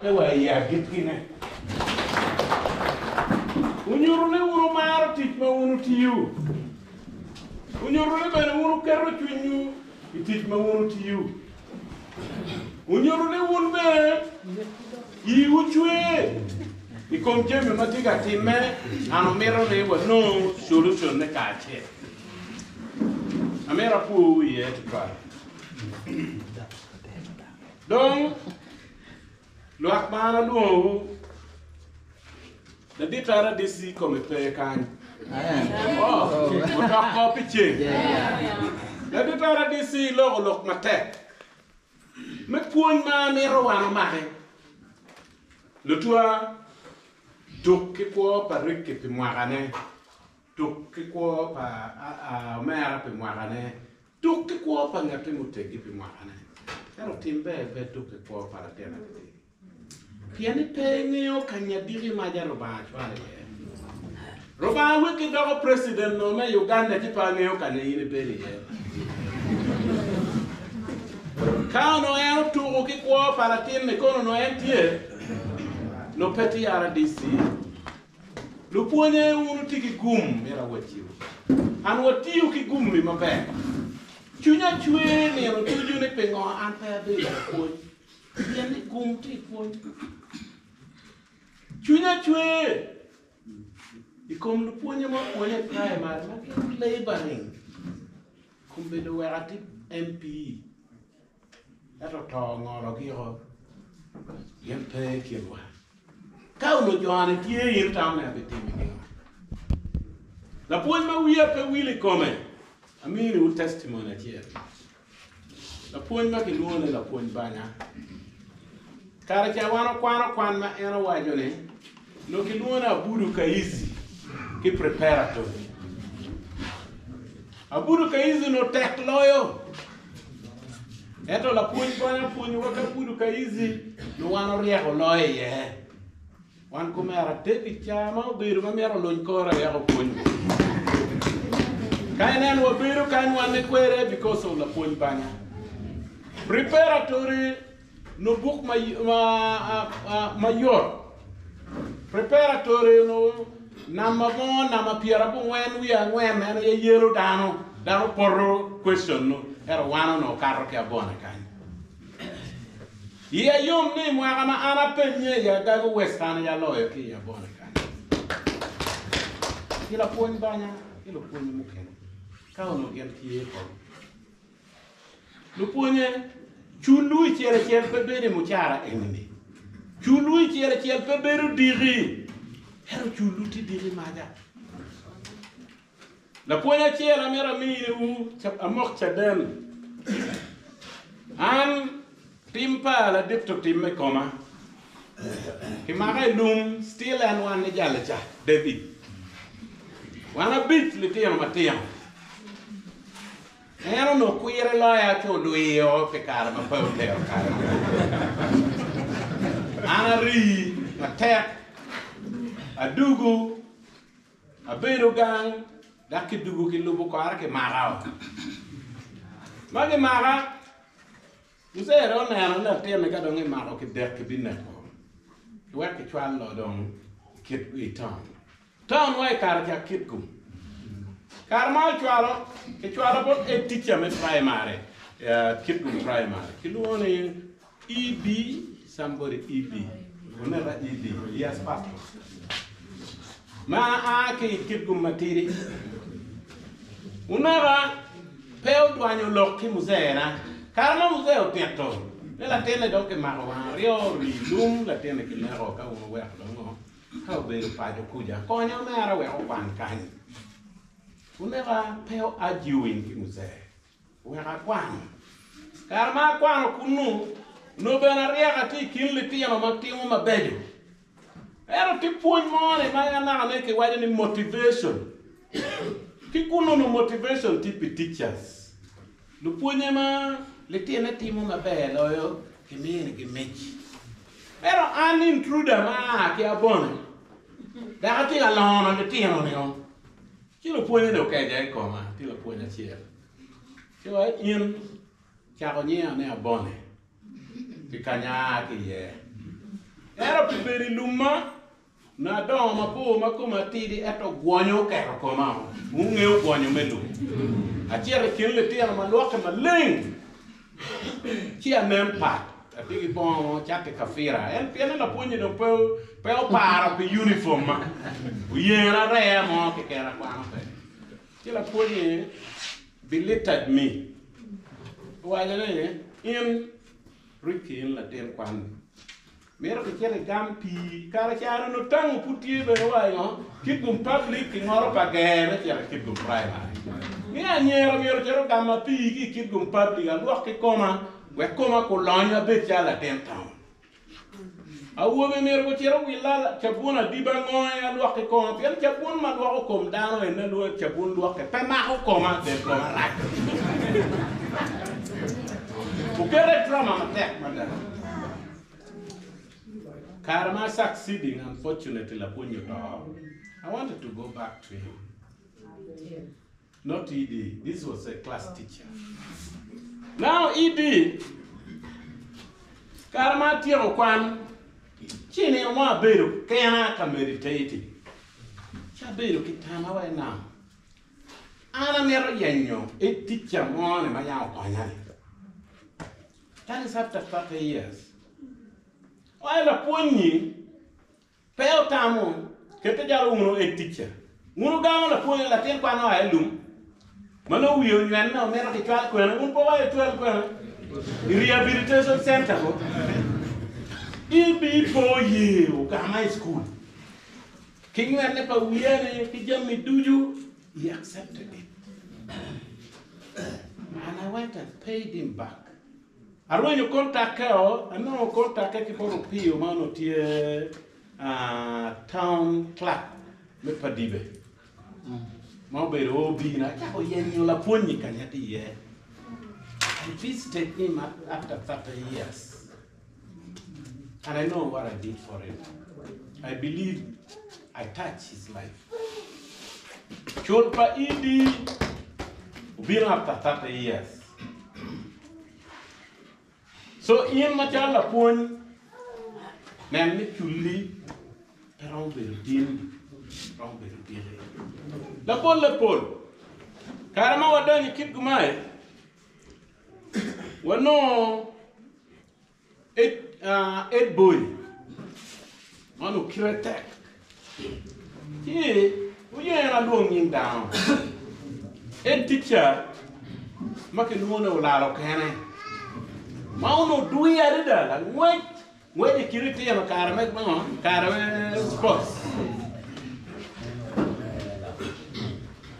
Ewa ya gitine. Unyurune uru maro tit ma unu tiyu. Unyurune bene uru kero chunyu itit ma unu tiyu. Unyurune unu bene yi uchwe. Ikom jeme matiga time ano mero rewa no solution ne kache. Amera pu ye twa. Donc Luak mana luo the tara disi come pe kan. Oh, utak ko piche. The tara disi lok mate. Me puon ma ne rowan mare. Le toi tuk ko parik ke moarane. Tuk ko pa mera pe moarane. Tuk ko pa ngate muteki pe moarane. Ero timbe be tuk ko para tena. Piani pengeo kanyadiri maja roba chwale ye. Roba wiki dogo president no me Uganda jipa ngeo kanyini beri ye. Kao no eno tuku kikwa palatin mekono no entie. No peti ara DC. Luponye unu tiki gum mera wachiu. Anu watiu ki gum mi mabe. Chunya chwe ni anu tuju ni pengo anpe be ya koi. Piani gum ti koi. Chunya chwe. Ikom luponye mo kwenye primary maki laboring. Kumbe do werati MP. Eto tongo lo kiro. Yempe kilwa. Kau no joane tie yin tame abitimi. La point ma wiya pe wili come. Amini u testimony here. La point ma ki luone la point banya. Kara cha wano kwan ma ena wajone. No ki luone abudu ka easy. Ki preparatory. Abudu ka easy no tek loyo. Eto la point banya point waka abudu ka easy no wano rieko loyo ye. Wan kumera tepi chama biru mamera lonkora ya point. Kainan wa biru kan wan kwere because of la point banya. Preparatory no book mayor. Preparatory no nama mo nama piara bu wen wi angwen en ye yelo dano porro question no era wano no carro ke abona kan. Ia yom ni mo ama ana penye ya gago western ya loyo ki ya bona kan. Ila point banya, ila point muken. Ka ono gen ki ko. Lu ponye chulu chere pe bere mu chara enni. Chulu chere pe bere diri. Hero chulu ti diri maja. La ponye chere mera mi u amok chaden. An Timpa la dipto timme koma. Kimara lum still and one jalacha David. Wana bit li tiano matiam. Ero no quire loya to duio pe cara ma poi teo cara. Ana ri matek adugu aberugang dakidugu ki lubu ko ke marao. Mage mara Musero na teme ka donge maro ke dek binne ko. Wa ke chwan lo dong kit wi town. Town wa kar ka kit kum. Kar mal chwalo ke chwalo bot e teacher me primary. Kit kum primary. Kiluone EB somebody EB. Unera EB. Yes pastor. Ma a ke kit kum matiri. Unera pel duanyo lokki musera. Karma museo teto. La tele doke marwa rio lum la tele ki mero ka uno we no. Ka be pa jo kuja. Konyo mera we o pan kan. Unera peo ajuin ki museo. We ra kwan. Karma kwan kunu no bena ria ti kin le ti no makti mo mabejo. Ero ti puon mo ne ma na ne ke waje ni motivation. Ki kuno no motivation tipi teachers. Lu puonye ma le tiene timo mabe loyo kimini kimechi. Pero an intruder ma ki abone. Da ti alona le tiene no. Ki lo puonye do ke dai koma, ti lo puonye chiel. Ki wa in cha ko nya ne abone. Ti kanya ki ye. Era piberi luma na doma po makuma tidi eto guanyo kero koma ungeu guanyo melu achira kinle tira malwaka maling chia nempa atigi bon chate kafira en piena la punye do pe para pe uniform ma uyera re mo ke kera kwa pe chila punye belated me wala ne in Ricky in la ten kwan mero ke kere gampi kara chara no tangu putie be wayo kitgum public ngoro pagere kere kitgum private ni anyero mero chero gamma pi ki kitgum public alwa ke koma we koma ko lanya be chala ten town awo be mero ko chero wila chabuna diba ngoy alwa ke koma pen chabun ma do ko dano en lo chabun lo ke pe ma ko koma de koma rak ko kere drama ma tek madara Karma succeeding, unfortunately, I wanted to go back to him. Not ED, this was a class teacher. Now ED, Karma Tiro Kwan, Chini Mwa Beru, Kena ka meditate. Chaberu Kitana way now. Ana Mero Yenyo, a teacher more than my young Kwanani. That is after 30 years. Wala ponyi peo tamu kete jaro uno e teacher uno gawo la ponyi la ten kwa no elum mano wiyo nyen na mera ke twal ko na un po wa twal ko na rehabilitation center ko ibi boye o ka my school king ne pa wiye ki jammi duju he accepted it and I went and paid him back. When you contact her, I know contact people pio mano tie town clerk me padibe. Mau bero obi na kako yenyo la ponyi kanyati ye. I visited him after 30 years, and I know what I did for him. I believe I touched his life. Chorpa idi been after 30 years. So in machala pon nanni chulli perong berudin la pol karama wadani kit gumai wano eight boy manu kiretek ki uyena long down eight teacher makin wono la kene Mauno dui ada la ngwe kiriti ya karame no karame sports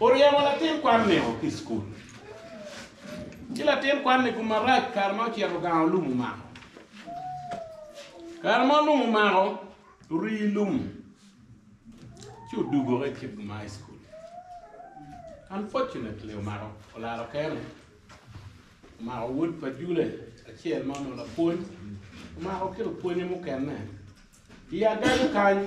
Oria wala tem kwanne o ki school Kila tem kwanne kumara karma ki aroga lumu ma Karma lumu ma ri lumu Chu dugo re ki my school Unfortunately Omaro ola kene Omaro would padule Chiel mano la pon ma ko kilo ponye mo kenne ya galu kan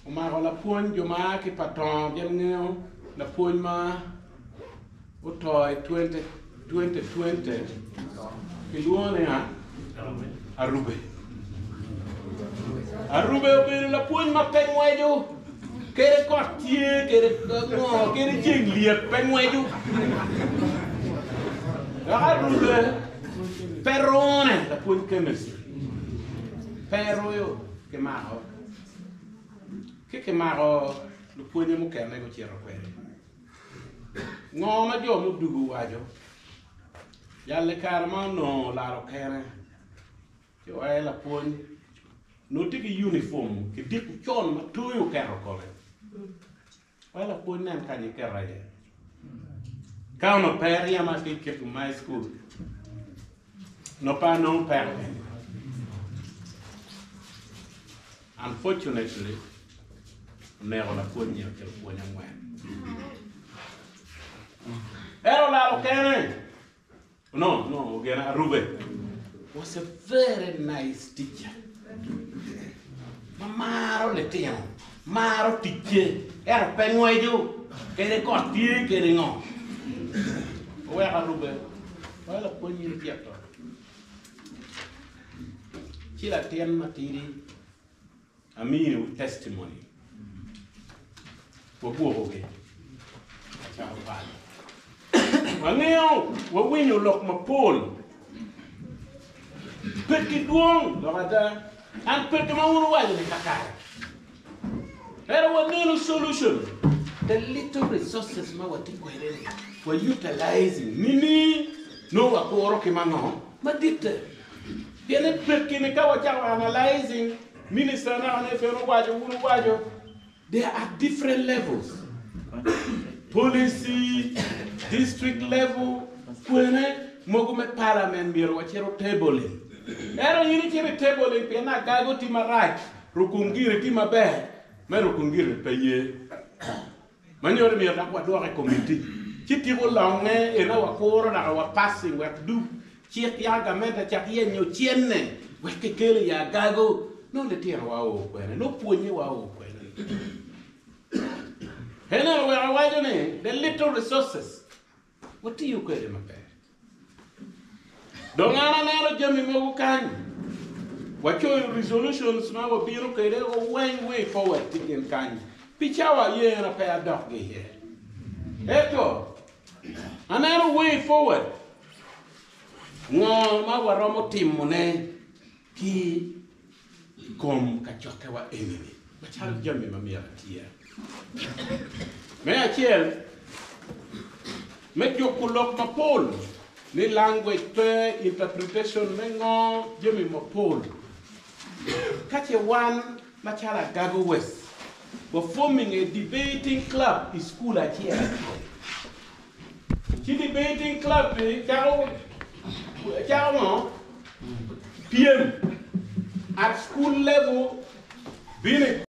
ma ko la pon jo ma ki patron dem ngeo la pon ma o toy 2020 ki luone ha arube o be la pon ma penwejo kere quartier kere jengli penwejo la arube Perrone, la pun chemistry. Perro yo, che maro. Che maro, lo pun mo che nego cero quelli. No, ma io non dugu wajo. Yalle karma no la rokene. Io ai la pun. No tiki uniform, che diku chon ma tu yo kero kole. Wala pun nem kani keraye. Kauno peria ma che to my school. No pa non perde. Unfortunately, nero la pugna che lo pugna Ero la okene. No, ogena Rube was a very nice teacher. Ma maro le tiano, maro teacher. Era penguejo, che le cortie che le no. Ora Rube, la pugna di piatto. Ci la tien matiri I mean with testimony. What okay? Maneo, what when you lock my pole? Put it wrong, and put them on while in the car. There was no solution. The little resources were utilizing. Nini, no, a poor Kimano, but did they analyzing minister now, they are at different levels. Policy, district level, Mogume Parliament, Mirwachero tabling. Aaron, you need a table in Piana Gago Tima right, Rukungiri Tima Bear, Merukungiri Paye. Manure me like what do I committee? Chitty will long in our core and our passing, what do Chiat Yaga Meta Chapien, your Chienne, Wakikili Yagago, no the tear wow, no puny wow. Hello, where are you? The little resources. What do you call them about? Don't I Jimmy Mogukan? What your resolutions now will be okay, they go way forward, thinking kind. Pitch our year and a pair of dog here. Echo, another way forward. No, my Romo Timone, he come Kacoke our enemy. But how Jimmy Mamia here? May I tell? Make your Kilok my pole. Ni language interpretation mengo Jimmy Mopol. Catch a one Machala Gago West. We're forming a debating club in school at here. The debating club PM at school level being